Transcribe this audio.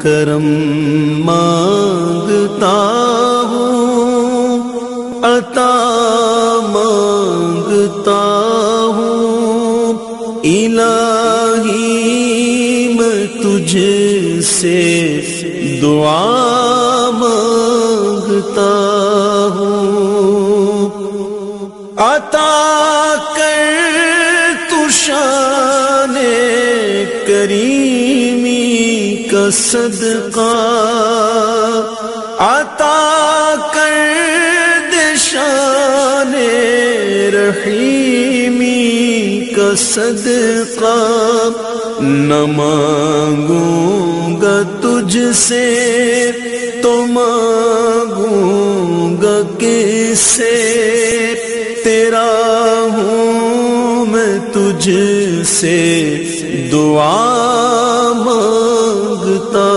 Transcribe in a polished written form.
کرم مانگتا ہوں، عطا مانگتا ہوں، الہی میں تجھ سے دعا مانگتا ہوں، عطا کر تو شان کریمی کا صدقہ، عطا کر دے شان رحیمی کا صدقہ، نہ مانگوں گا تجھ سے تو مانگوں گا کس سے، تیرا ہوں میں تجھ سے دعا مانگتا